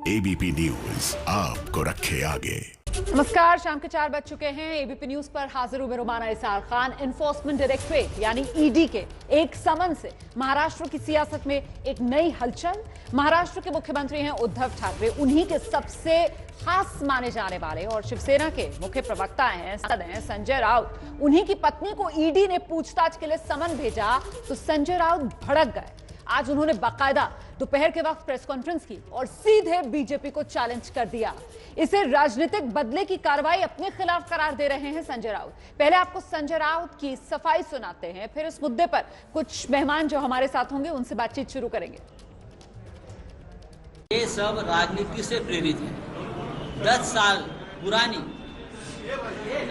ABP news आपको रखे आगे। नमस्कार, शाम के 4 बज चुके हैं। एबीपी न्यूज पर हाजिर हूं मैं रोमाना इसार खान। एनफोर्समेंट डायरेक्टरेट यानी ईडी के एक समन से महाराष्ट्र की सियासत में एक नई हलचल। महाराष्ट्र के मुख्यमंत्री हैं उद्धव ठाकरे, उन्हीं के सबसे खास माने जाने वाले और शिवसेना के मुख्य प्रवक्ता हैं संजय राउत। उन्हीं की पत्नी को ईडी ने पूछताछ के लिए समन भेजा तो संजय राउत भड़क गए। आज उन्होंने बाकायदा दोपहर के वक्त प्रेस कॉन्फ्रेंस की और सीधे बीजेपी को चैलेंज कर दिया। इसे राजनीतिक बदले की कार्रवाई अपने खिलाफ करार दे रहे हैं संजय राउत। पहले आपको संजय राउत की सफाई सुनाते हैं, फिर इस मुद्दे पर कुछ मेहमान जो हमारे साथ होंगे उनसे बातचीत शुरू करेंगे। ये सब राजनीति से प्रेरित है। 10 साल पुरानी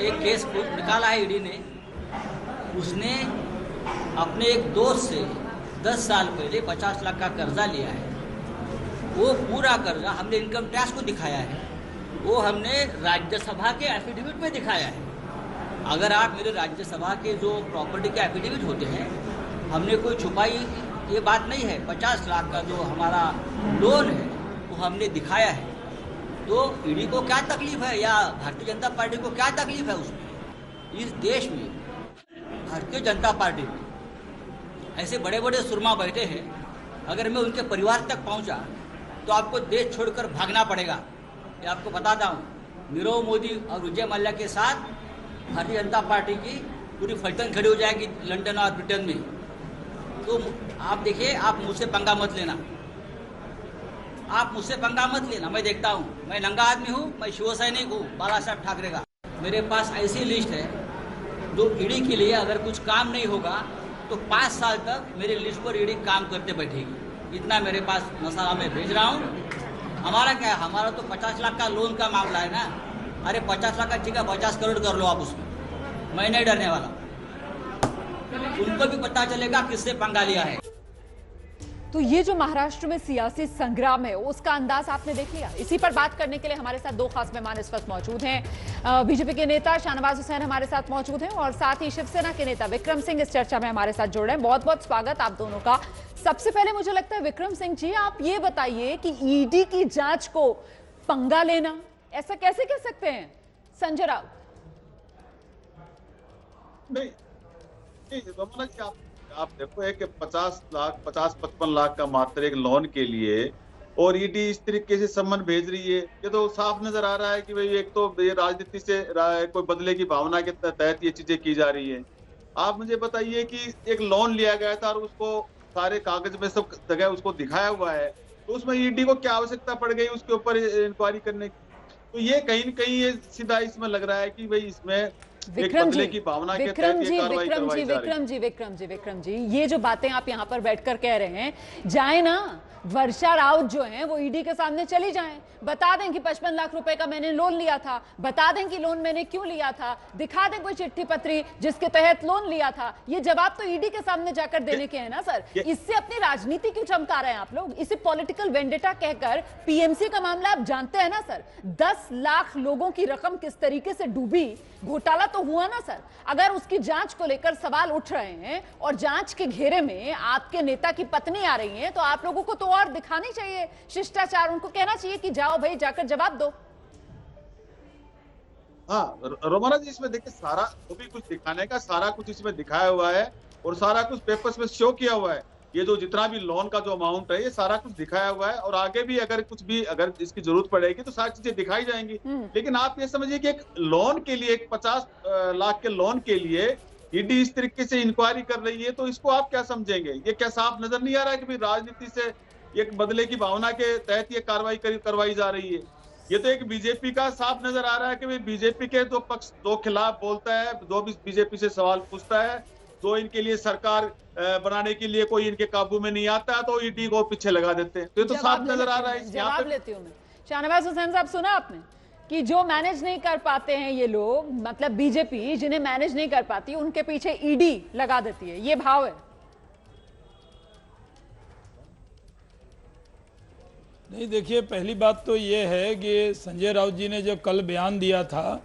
एक केस निकाला है ईडी ने। उसने अपने एक दोस्त से 10 साल पहले 50 लाख का कर्जा लिया है। वो पूरा कर्जा हमने इनकम टैक्स को दिखाया है, वो हमने राज्यसभा के एफिडेविट में दिखाया है। अगर आप मेरे राज्यसभा के जो प्रॉपर्टी के एफिडेविट होते हैं, हमने कोई छुपाई ये बात नहीं है। 50 लाख का जो हमारा लोन है वो हमने दिखाया है। तो ईडी को क्या तकलीफ है या भारतीय जनता पार्टी को क्या तकलीफ है उसमें? इस देश में भारतीय जनता पार्टी में ऐसे बड़े बड़े सुरमा बैठे हैं। अगर मैं उनके परिवार तक पहुंचा तो आपको देश छोड़कर भागना पड़ेगा। ये आपको बताता हूँ, नीरव मोदी और विजय मल्ल्या के साथ भारतीय जनता पार्टी की पूरी फलटन खड़ी हो जाएगी लंदन और ब्रिटेन में। तो आप देखिए, आप मुझसे पंगा मत लेना, आप मुझसे पंगा मत लेना। मैं देखता हूँ, मैं नंगा आदमी हूँ, मैं शिवसैनिक हूँ बाला साहब ठाकरे का। मेरे पास ऐसी लिस्ट है जो ईडी के लिए अगर कुछ काम नहीं होगा तो 5 साल तक मेरी लिस्ट पर ईडी काम करते बैठेगी। इतना मेरे पास मसाला मैं भेज रहा हूँ। हमारा क्या है, हमारा तो 50 लाख का लोन का मामला है ना। अरे 50 लाख का ठीक है, 50 करोड़ कर लो आप उसमें, मैं नहीं डरने वाला। उनको भी पता चलेगा किससे पंगा लिया है। तो ये जो महाराष्ट्र में सियासी संग्राम है उसका अंदाज आपने देख लिया। इसी पर बात करने के लिए हमारे साथ 2 खास मेहमान इस वक्त मौजूद हैं। बीजेपी के नेता शाहनवाज हुसैन हमारे साथ मौजूद हैं और साथ ही शिवसेना के नेता विक्रम सिंह इस चर्चा में हमारे साथ जुड़ रहे हैं। बहुत बहुत स्वागत आप दोनों का। सबसे पहले मुझे लगता है विक्रम सिंह जी, आप ये बताइए कि ईडी की जांच को पंगा लेना, ऐसा कैसे कह सकते हैं संजय राउत? नहीं, आप देखो, एक 50-55 लाख का मात्र एक लोन के लिए और ईडी इस तरीके से सम्मन भेज रही है, ये तो साफ नजर आ रहा है कि भाई एक तो ये राजनीति से कोई बदले की भावना के तहत ये चीजें की जा रही है। आप मुझे बताइए कि एक लोन लिया गया था और उसको सारे कागज में सब जगह उसको दिखाया हुआ है, तो उसमें ईडी को क्या आवश्यकता पड़ गई उसके ऊपर इंक्वायरी करने की? तो ये कहीं न कहीं ये सीधा इसमें लग रहा है कि भाई इसमें विक्रम जी, ये जो बातें आप यहाँ पर बैठकर कह रहे हैं, जाए ना वर्षा राउत जो हैं वो ईडी के सामने चली जाएं, बता दें कि 55 लाख रुपए का मैंने लोन लिया था, बता दें कि लोन मैंने क्यों लिया था, दिखा दें कोई चिट्ठी पत्री जिसके तहत लोन लिया था। ये जवाब तो ईडी के सामने जाकर देने के हैं ना सर। इससे अपनी राजनीति क्यों चमका रहे हैं आप लोग? इसे पॉलिटिकल वेंडेटा कहकर पीएमसी का मामला आप जानते हैं ना सर। 10 लाख लोगों की रकम किस तरीके से डूबी, घोटाला तो हुआ ना सर। अगर उसकी जांच को लेकर सवाल उठ रहे हैं और जांच के घेरे में आपके नेता की पत्नी आ रही है, तो आप लोगों को तो और दिखानी चाहिए शिष्टाचार। उनको कहना चाहिए कि जाओ भाई, जाकर जवाब दो। हाँ रोमाना जी, इसमें देखिए सारा जो भी कुछ दिखाने का सारा कुछ इसमें दिखाया हुआ है और सारा कुछ पेपर्स में शो किया हुआ है। ये जो जितना भी लोन का जो अमाउंट है ये सारा कुछ दिखाया हुआ है और आगे भी अगर कुछ भी अगर इसकी जरूरत पड़ेगी तो सारी चीजें दिखाई जाएंगी। लेकिन आप ये समझिए कि एक लोन के लिए, एक 50 लाख के लोन के लिए ईडी इस तरीके से इंक्वायरी कर रही है, तो इसको आप क्या समझेंगे? ये क्या साफ नजर नहीं आ रहा है कि राजनीति से एक बदले की भावना के तहत ये कार्रवाई करवाई जा रही है? ये तो एक बीजेपी का साफ नजर आ रहा है कि बीजेपी के जो पक्ष दो खिलाफ बोलता है, जो भी बीजेपी से सवाल पूछता है, जो इनके लिए सरकार बनाने के लिए कोई इनके काबू में नहीं आता, तो ईडी को पीछे लगा देते हैं। तो ये तो साफ नजर आ रहा है। जवाब लेती हूँ मैं। शाहनवाज हुसैन साहब, सुना आपने कि जो मैनेज नहीं कर पाते हैं ये लोग, मतलब बीजेपी जिन्हें मैनेज नहीं कर पाती उनके पीछे ईडी लगा देती है, ये भाव है? नहीं, देखिए, पहली बात तो ये है कि संजय राउत जी ने जो कल बयान दिया था,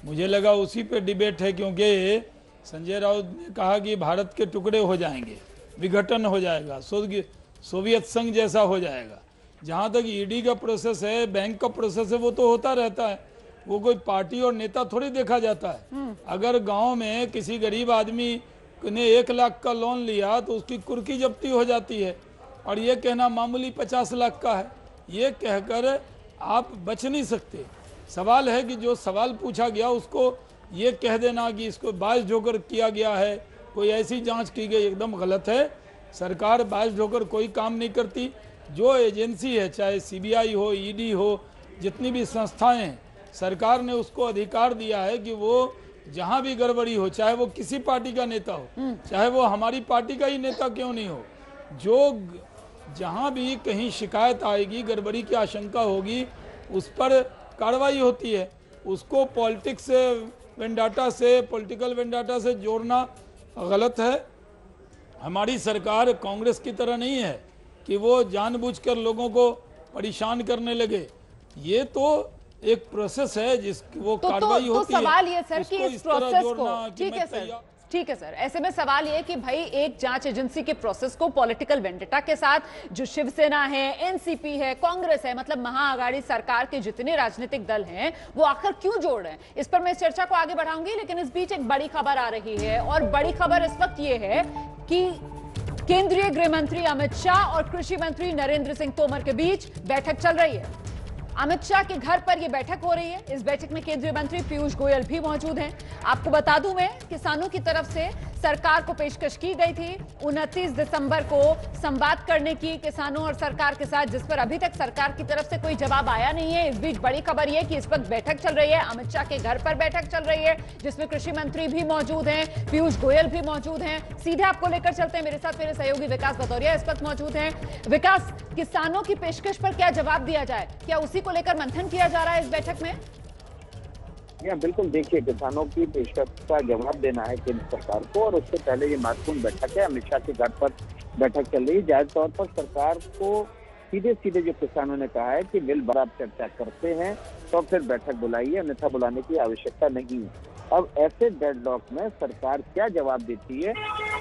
मुझे लगा उसी पे डिबेट है, क्योंकि संजय राउत ने कहा कि भारत के टुकड़े हो जाएंगे, विघटन हो जाएगा, सोवियत संघ जैसा हो जाएगा। जहाँ तक ईडी का प्रोसेस है, बैंक का प्रोसेस है, वो तो होता रहता है। वो कोई पार्टी और नेता थोड़ी देखा जाता है। अगर गांव में किसी गरीब आदमी ने 1 लाख का लोन लिया तो उसकी कुर्की जब्ती हो जाती है, और ये कहना मामूली 50 लाख का है, ये कहकर आप बच नहीं सकते। सवाल है कि जो सवाल पूछा गया उसको ये कह देना कि इसको बाज ढोकर किया गया है, कोई ऐसी जांच की गई, एकदम गलत है। सरकार बाज ढोकर कोई काम नहीं करती। जो एजेंसी है, चाहे सीबीआई हो, ईडी हो, जितनी भी संस्थाएं हैं, सरकार ने उसको अधिकार दिया है कि वो जहां भी गड़बड़ी हो, चाहे वो किसी पार्टी का नेता हो, चाहे वो हमारी पार्टी का ही नेता क्यों नहीं हो, जो जहां भी कहीं शिकायत आएगी, गड़बड़ी की आशंका होगी, उस पर कार्रवाई होती है। उसको पॉलिटिक्स वेंडाटा से, पॉलिटिकल वेंडाटा से जोड़ना गलत है। हमारी सरकार कांग्रेस की तरह नहीं है कि वो जानबूझकर लोगों को परेशान करने लगे। ये तो एक प्रोसेस है जिसकी वो कार्रवाई होती है। तो सवाल ये सर कि इस प्रोसेस को, ठीक है सर, ठीक है सर, ऐसे में सवाल ये कि भाई एक जांच एजेंसी के प्रोसेस को पॉलिटिकल वेंडेटा के साथ, जो शिवसेना है, एनसीपी है, कांग्रेस है, मतलब महाआघाड़ी सरकार के जितने राजनीतिक दल हैं, वो आखिर क्यों जोड़ रहे हैं? इस पर मैं इस चर्चा को आगे बढ़ाऊंगी, लेकिन इस बीच एक बड़ी खबर आ रही है, और बड़ी खबर इस वक्त ये है कि केंद्रीय गृह मंत्री अमित शाह और कृषि मंत्री नरेंद्र सिंह तोमर के बीच बैठक चल रही है। अमित शाह के घर पर यह बैठक हो रही है। इस बैठक में केंद्रीय मंत्री पीयूष गोयल भी मौजूद हैं। आपको बता दूं, मैं किसानों की तरफ से सरकार को पेशकश की गई थी 29 दिसंबर को संवाद करने की किसानों और सरकार के साथ, जिस पर अभी तक सरकार की तरफ से कोई जवाब आया नहीं है। इस बीच बड़ी खबर यह कि इस वक्त बैठक चल रही है, अमित शाह के घर पर बैठक चल रही है, जिसमें कृषि मंत्री भी मौजूद हैं, पीयूष गोयल भी मौजूद हैं। सीधे आपको लेकर चलते हैं, मेरे साथ मेरे सहयोगी विकास भदौरिया इस वक्त मौजूद हैं। विकास, किसानों की पेशकश पर क्या जवाब दिया जाए, क्या उसी को लेकर मंथन किया जा रहा है इस बैठक में? बिल्कुल, देखिए, किसानों की पेशकश का जवाब देना है केंद्र सरकार को, और उससे पहले ये महत्वपूर्ण बैठक है। अमित शाह के घर पर बैठक चल रही है। जायज तौर पर सरकार को सीधे सीधे जो किसानों ने कहा है कि बिल पर आप चर्चा करते हैं तो फिर बैठक बुलाइए, अन्यथा बुलाने की आवश्यकता नहीं है। अब ऐसे डेडलॉक में सरकार क्या जवाब देती है,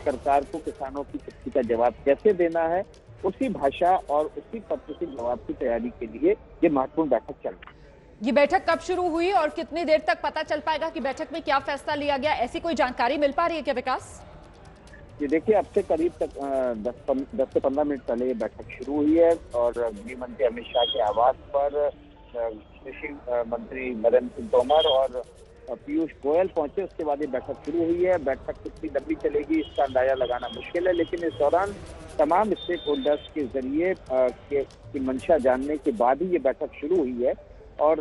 सरकार को किसानों की चिट्ठी का जवाब कैसे देना है, उसी भाषा और उसी पत्र के जवाब की तैयारी के लिए ये महत्वपूर्ण बैठक चल रही है। ये बैठक कब शुरू हुई और कितनी देर तक पता चल पाएगा कि बैठक में क्या फैसला लिया गया? ऐसी कोई जानकारी मिल पा रही है क्या विकास? ये देखिए, अब से करीब तक 10 से 15 मिनट पहले ये बैठक शुरू हुई है, और गृह मंत्री अमित शाह के आवास पर कृषि मंत्री नरेंद्र सिंह तोमर और पीयूष गोयल पहुंचे। उसके बाद ये बैठक शुरू हुई है। बैठक कितनी लंबी चलेगी इसका अंदाजा लगाना मुश्किल है, लेकिन इस दौरान तमाम स्टेक होल्डर्स के जरिए की मंशा जानने के बाद ही ये बैठक शुरू हुई है, और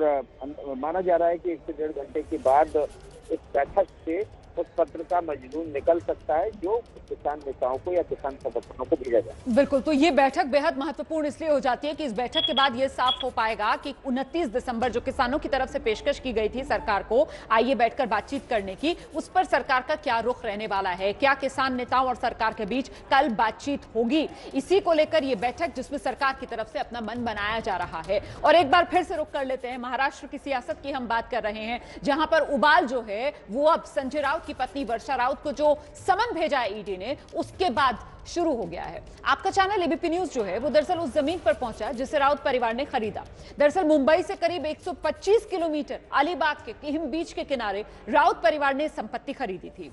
माना जा रहा है कि 1 से 1.5 घंटे के बाद इस बैठक से उस पत्र का मजमून निकल सकता है जो किसान नेताओं को या किसान संगठनों को भेजा जाए। बिल्कुल, तो ये बैठक बेहद महत्वपूर्ण इसलिए हो जाती है कि इस बैठक के बाद ये साफ हो पाएगा कि 29 दिसंबर जो किसानों की तरफ से पेशकश की गई थी सरकार को आइए बैठकर बातचीत करने की, उस पर सरकार का क्या रुख रहने वाला है, क्या किसान नेताओं और सरकार के बीच कल बातचीत होगी। इसी को लेकर यह बैठक जिसमें सरकार की तरफ से अपना मन बनाया जा रहा है। और एक बार फिर से रुख कर लेते हैं, महाराष्ट्र की सियासत की हम बात कर रहे हैं, जहां पर उबाल जो है वो अब संजय राउत की पत्नी वर्षा राउत को जो समन भेजा है ईडी ने, उसके बाद शुरू हो गया है। आपका चैनल एबीपी न्यूज जो है वो दरअसल उस जमीन पर पहुंचा जिसे राउत परिवार ने खरीदा। दरअसल मुंबई से करीब 125 किलोमीटर अलीबाग के किहिम बीच के किनारे राउत परिवार ने संपत्ति खरीदी थी।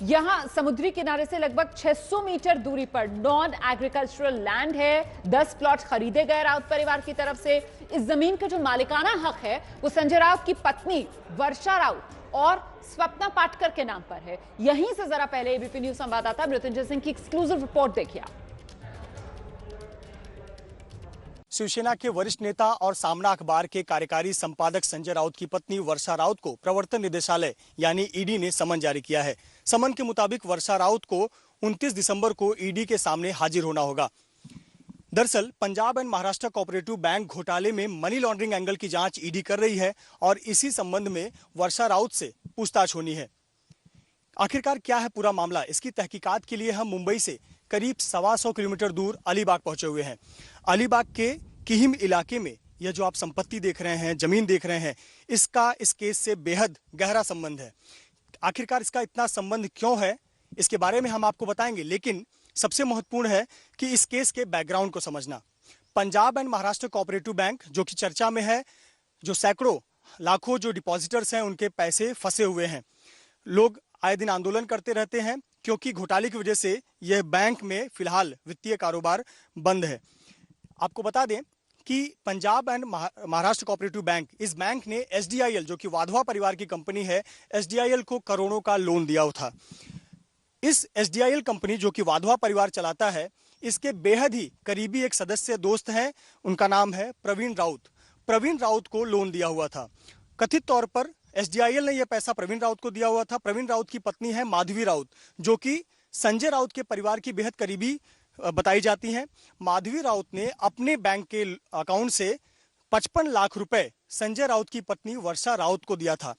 यहां समुद्री किनारे से लगभग 600 मीटर दूरी पर नॉन एग्रीकल्चरल लैंड है। 10 प्लॉट खरीदे गए राउत परिवार की तरफ से। इस जमीन का जो मालिकाना हक है वो संजय राउत की पत्नी वर्षा राउत और स्वप्ना पाटकर के नाम पर है। यहीं से जरा पहले एबीपी न्यूज संवाददाता मृत्युंजय सिंह की एक्सक्लूसिव रिपोर्ट देखिए। शिवसेना के वरिष्ठ नेता और सामना अखबार के कार्यकारी संपादक संजय राउत की पत्नी वर्षा राउत को प्रवर्तन निदेशालय यानी ईडी ने समन जारी किया है। समन के मुताबिक वर्षा राउत को 29 दिसंबर को ईडी के सामने हाजिर होना होगा। दरअसल Punjab and Maharashtra cooperative bank घोटाले में मनी लॉन्ड्रिंग एंगल की जांच ईडी कर रही है और इसी संबंध में वर्षा राउत से पूछताछ होनी है। आखिरकार क्या है पूरा मामला, इसकी तहकीकात के लिए हम मुंबई से करीब 125 किलोमीटर दूर अलीबाग पहुंचे हुए हैं। अलीबाग के किहिम इलाके में यह जो आप संपत्ति देख रहे हैं, जमीन देख रहे हैं, इसका इस केस से बेहद गहरा संबंध है। आखिरकार इसका इतना संबंध क्यों है, इसके बारे में हम आपको बताएंगे, लेकिन सबसे महत्वपूर्ण है कि इस केस के बैकग्राउंड को समझना। Punjab and Maharashtra cooperative bank जो कि चर्चा में है, जो सैकड़ों लाखों जो डिपॉजिटर्स हैं उनके पैसे फंसे हुए हैं। लोग आए दिन आंदोलन करते रहते हैं क्योंकि घोटाले की वजह से यह बैंक में फिलहाल वित्तीय कारोबार बंद है। आपको बता दें कि Punjab and Maharashtra cooperative bank, इस बैंक ने SDIL जो कि वाधवा परिवार की कंपनी है, SDIL को करोड़ों का लोन दिया था। इस SDIL कंपनी जो कि वाधवा परिवार चलाता है, इसके बेहद ही करीबी एक सदस्य दोस्त हैं, उनका नाम है प्रवीण राउत। प्रवीण राउत को लोन दिया हुआ था। कथित तौर पर SDIL ने यह पैसा प्रवीण राउत को दिया हुआ था। प्रवीण राउत की पत्नी है माधवी राउत, जो कि संजय राउत के परिवार की बेहद करीबी बताई जाती हैं। माधवी राउत ने अपने बैंक के अकाउंट से 55 लाख रुपए संजय राउत की पत्नी वर्षा राउत को दिया था।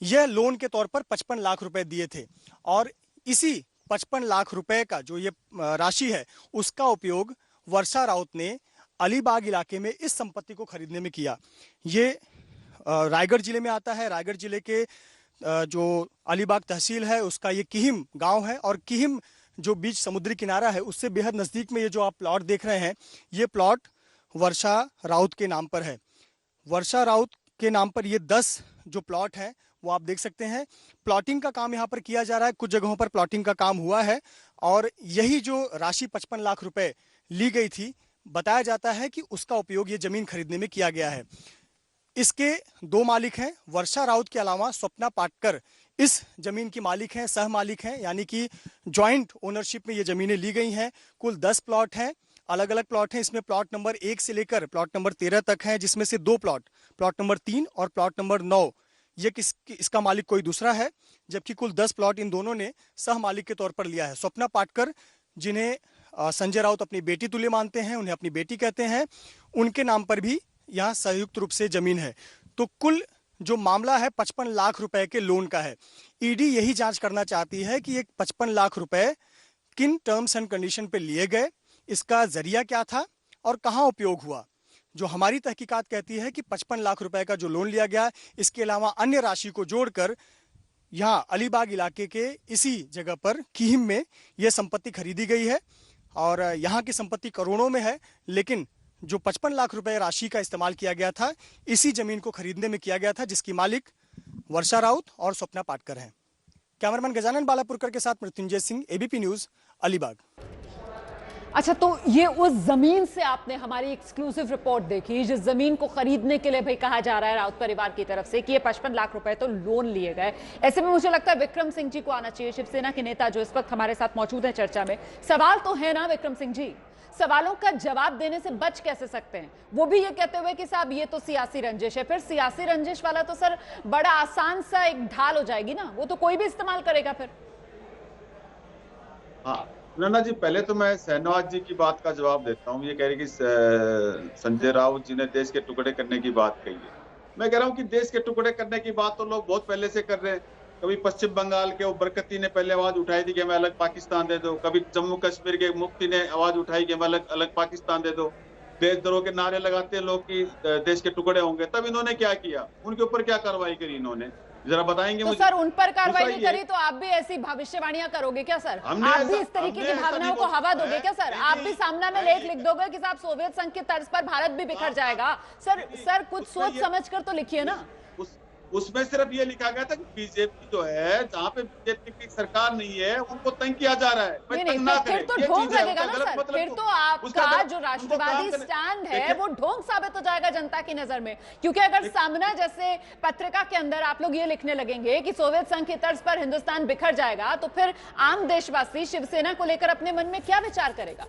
यह लोन के तौर पर 55 लाख रुपए दिए थे और इसी 55 लाख रुपए का जो ये राशि है उसका उपयोग वर्षा राउत ने अलीबाग इलाके में इस संपत्ति को खरीदने में किया। ये रायगढ़ जिले में आता है। रायगढ़ जिले के जो अलीबाग तहसील है उसका ये किहिम गांव है और किहिम जो बीच समुद्री किनारा है उससे बेहद नज़दीक में ये जो आप प्लॉट देख रहे हैं, ये प्लॉट वर्षा राउत के नाम पर है। वर्षा राउत के नाम पर ये 10 जो प्लॉट हैं वो आप देख सकते हैं। प्लॉटिंग का काम यहाँ पर किया जा रहा है, कुछ जगहों पर प्लॉटिंग का काम हुआ है और यही जो राशि 55 लाख रुपए ली गई थी, बताया जाता है कि उसका उपयोग ये जमीन खरीदने में किया गया है। इसके 2 मालिक हैं। वर्षा राउत के अलावा स्वप्ना पाटकर इस जमीन की मालिक हैं, सह मालिक हैं, यानी कि जॉइंट ओनरशिप में ये जमीनें ली गई हैं। कुल 10 प्लॉट हैं, अलग अलग प्लॉट हैं। इसमें प्लॉट नंबर 1 से लेकर प्लॉट नंबर 13 तक हैं, जिसमें से 2 प्लॉट नंबर 3 और प्लॉट नंबर 9 ये इसका मालिक कोई दूसरा है, जबकि कुल 10 प्लॉट इन दोनों ने सह मालिक के तौर पर लिया है। स्वप्ना पाटकर, जिन्हें संजय राउत अपनी बेटी तुल्य मानते हैं, उन्हें अपनी बेटी कहते हैं, उनके नाम पर भी यहाँ संयुक्त रूप से जमीन है। तो कुल जो मामला है 55 लाख रुपए के लोन का है। ईडी यही जांच करना चाहती है कि ये 55 लाख रुपए किन टर्म्स एंड कंडीशन पे लिए गए, इसका जरिया क्या था और कहाँ उपयोग हुआ। जो हमारी तहकीकात कहती है कि 55 लाख रुपए का जो लोन लिया गया, इसके अलावा अन्य राशि को जोड़कर यहाँ अलीबाग इलाके के इसी जगह पर किहिम में यह संपत्ति खरीदी गई है और यहाँ की संपत्ति करोड़ों में है, लेकिन जो 55 लाख रुपए राशि का इस्तेमाल किया गया था इसी जमीन को खरीदने में किया गया था, जिसकी मालिक वर्षा राउत और स्वप्ना पाटकर हैं। कैमरामैन गजानन बालापुरकर के साथ मृत्युंजय सिंह, ABP न्यूज, अलीबाग। अच्छा, तो ये उस जमीन से आपने हमारी एक्सक्लूसिव रिपोर्ट देखी जिस जमीन को खरीदने के लिए भाई कहा जा रहा है राउत परिवार की तरफ से कि ये 55 लाख रुपए तो लोन लिए गए। ऐसे में मुझे लगता है विक्रम सिंह जी को आना चाहिए, शिवसेना के नेता जो इस वक्त हमारे साथ मौजूद है चर्चा में। सवाल तो है ना विक्रम सिंह जी, सवालों का जवाब देने से बच कैसे सकते हैं, वो भी ये कहते हुए कि साहब ये तो सियासी रंजिश है। फिर सियासी रंजिश वाला तो सर बड़ा आसान सा एक ढाल हो जाएगी ना, वो तो कोई भी इस्तेमाल करेगा फिर। हाँ नन्ना जी, पहले तो मैं शहनवाज जी की बात का जवाब देता हूँ। ये कह रही कि संजय राउत जी ने देश के टुकड़े करने की बात कही है। मैं कह रहा हूँ कि देश के टुकड़े करने की बात तो लोग बहुत पहले से कर रहे हैं। कभी पश्चिम बंगाल के बरकती ने पहले आवाज उठाई थी कि हमें अलग पाकिस्तान दे दो, कभी जम्मू कश्मीर के मुफ्ती ने आवाज उठाई कि हमें अलग पाकिस्तान दे दो। देशद्रोह के नारे लगाते हैं लोग कि देश के टुकड़े होंगे, तब इन्होंने क्या किया, उनके ऊपर क्या कार्रवाई करी इन्होंने, जरा बताएंगे तो मुझे। सर उन पर कार्रवाई नहीं करी तो आप भी ऐसी भविष्यवाणियां करोगे क्या सर? आप भी इस तरीके की भावनाओं को हवा दोगे क्या सर? आप भी सामना में लेख लिख दोगे कि साहब सोवियत संघ की तर्ज पर भारत भी बिखर जाएगा? सर कुछ सोच समझ कर तो लिखिए ना। उसमें सिर्फ ये लिखा गया था कि बीजेपी जो है, जहाँ पे बीजेपी की सरकार नहीं है, उनको तंग किया जा रहा है। फिर तो ढोंग लगेगा ना सर, फिर तो आपका जो राष्ट्रवादी स्टैंड है वो ढोंग साबित हो जाएगा जनता की नजर में। क्योंकि अगर सामना जैसे पत्रिका के अंदर आप लोग ये लिखने लगेंगे कि सोवियत संघ की तर्ज पर हिंदुस्तान बिखर जाएगा, तो फिर आम देशवासी शिवसेना को लेकर अपने मन में क्या विचार करेगा?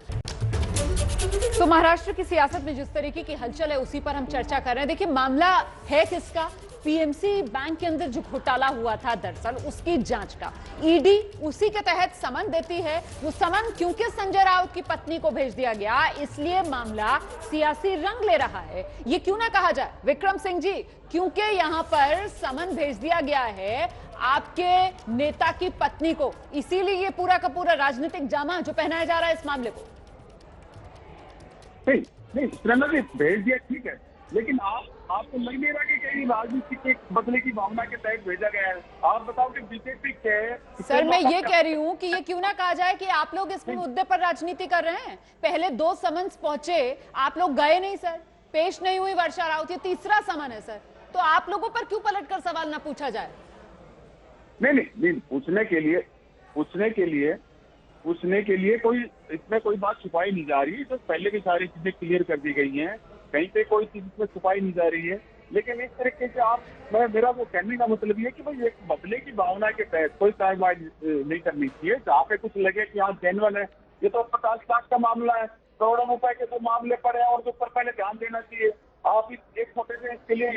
तो महाराष्ट्र की सियासत में जिस तरीके की हलचल है उसी पर हम चर्चा कर रहे हैं। देखिए मामला है किसका? पीएमसी बैंक के अंदर जो घोटाला हुआ था दरअसल उसकी जांच का। ईडी उसी के तहत समन देती है। वो समन क्योंकि संजय राउत की पत्नी को भेज दिया गया, इसलिए मामला सियासी रंग ले रहा है। ये क्यों ना कहा जाए विक्रम सिंह जी, क्योंकि यहां पर समन भेज दिया गया है आपके नेता की पत्नी को, इसीलिए ये पूरा का पूरा राजनीतिक जामा जो पहनाया जा रहा है इस मामले को। नहीं प्रेरणा जी भेज दिया ठीक है, लेकिन आपको लग नहीं रहा कि कहीं राजनीति के बदले की भावना के तहत भेजा गया है? आप बताओ कि बीजेपी के सर मैं ये कह रही हूँ कि ये क्यों ना कहा जाए कि आप लोग इस मुद्दे पर राजनीति कर रहे हैं। पहले 2 समन्स पहुंचे, आप लोग गए नहीं सर, पेश नहीं हुई वर्षा राउत, ये तीसरा समन है सर, तो आप लोगों पर क्यों पलटकर सवाल ना पूछा जाए? नहीं, पूछने के लिए कोई इसमें कोई बात छुपाई नहीं जा रही, तो पहले भी सारी चीजें क्लियर कर दी गई हैं, कहीं पे कोई चीज इसमें छुपाई नहीं जा रही है। लेकिन इस तरीके से मेरा वो कहने का मतलब ये है कि भाई एक बदले की भावना के तहत कोई कार्रवाई नहीं करनी चाहिए। जहाँ पे कुछ लगे कि हाँ जेन्युइन है, ये तो 50 लाख का मामला है, करोड़ों रुपए के तो मामले पड़े हैं और जो ऊपर पहले ध्यान देना चाहिए। आप एक छोटे से इसके लिए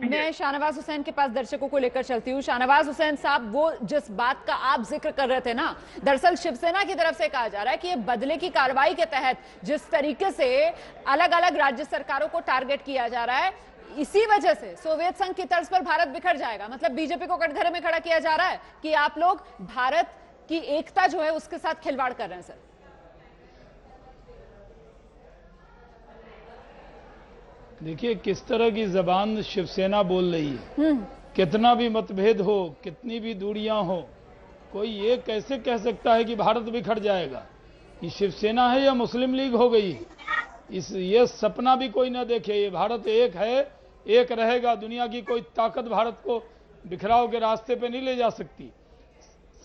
मैं शाहनवाज हुसैन के पास दर्शकों को लेकर चलती हूँ। शाहनवाज हुसैन साहब, वो जिस बात का आप जिक्र कर रहे थे ना, दरअसल शिवसेना की तरफ से कहा जा रहा है कि ये बदले की कार्रवाई के तहत जिस तरीके से अलग अलग राज्य सरकारों को टारगेट किया जा रहा है, इसी वजह से सोवियत संघ की तर्ज पर भारत बिखर जाएगा। मतलब बीजेपी को कटघरे में खड़ा किया जा रहा है कि आप लोग भारत की एकता जो है उसके साथ खिलवाड़ कर रहे हैं। सर देखिए किस तरह की जबान शिवसेना बोल रही है। कितना भी मतभेद हो, कितनी भी दूरियां हो, कोई ये कैसे कह सकता है कि भारत बिखर जाएगा? ये शिवसेना है या मुस्लिम लीग हो गई? ये सपना भी कोई ना देखे। ये भारत एक है, एक रहेगा। दुनिया की कोई ताकत भारत को बिखराव के रास्ते पे नहीं ले जा सकती।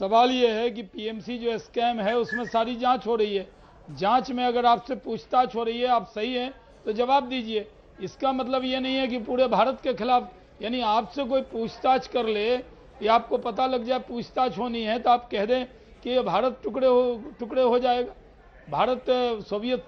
सवाल ये है कि पीएमसी जो स्कैम है उसमें सारी जांच हो रही है। जांच में अगर आपसे पूछताछ हो रही है, आप सही हैं तो जवाब दीजिए। इसका मतलब ये नहीं है कि पूरे भारत के खिलाफ, यानी आपसे कोई पूछताछ कर ले या आपको पता लग जाए पूछताछ होनी है तो आप कह दें कि ये भारत टुकड़े हो जाएगा, भारत सोवियत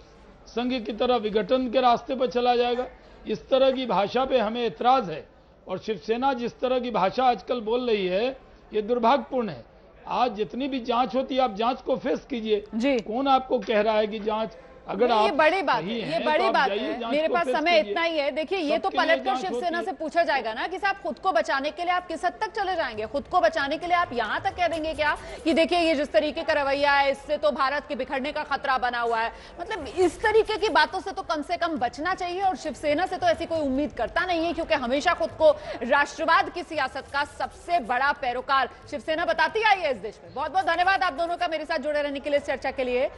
संघ की तरह विघटन के रास्ते पर चला जाएगा। इस तरह की भाषा पे हमें एतराज है। और शिवसेना जिस तरह की भाषा आजकल बोल रही है ये दुर्भाग्यपूर्ण है। आज जितनी भी जांच होती है आप जांच को फेस कीजिए। कौन आपको कह रहा है कि जांच अगर ये बड़ी बात है, ये बड़ी बात है। मेरे पास समय इतना ही है। देखिए ये तो पलटकर शिवसेना से पूछा जाएगा ना कि साहब खुद को बचाने के लिए आप किस हद तक चले जाएंगे? खुद को बचाने के लिए आप यहां तक कह देंगे क्या कि देखिए ये जिस तरीके का रवैया है इससे तो भारत के बिखरने का खतरा बना हुआ है? मतलब इस तरीके की बातों से तो कम से कम बचना चाहिए। और शिवसेना से तो ऐसी कोई उम्मीद करता नहीं है, क्योंकि हमेशा खुद को राष्ट्रवाद की सियासत का सबसे बड़ा पैरोकार शिवसेना बताती आई है इस देश में। बहुत बहुत धन्यवाद आप दोनों का मेरे साथ जुड़े रहने के लिए, इस चर्चा के लिए।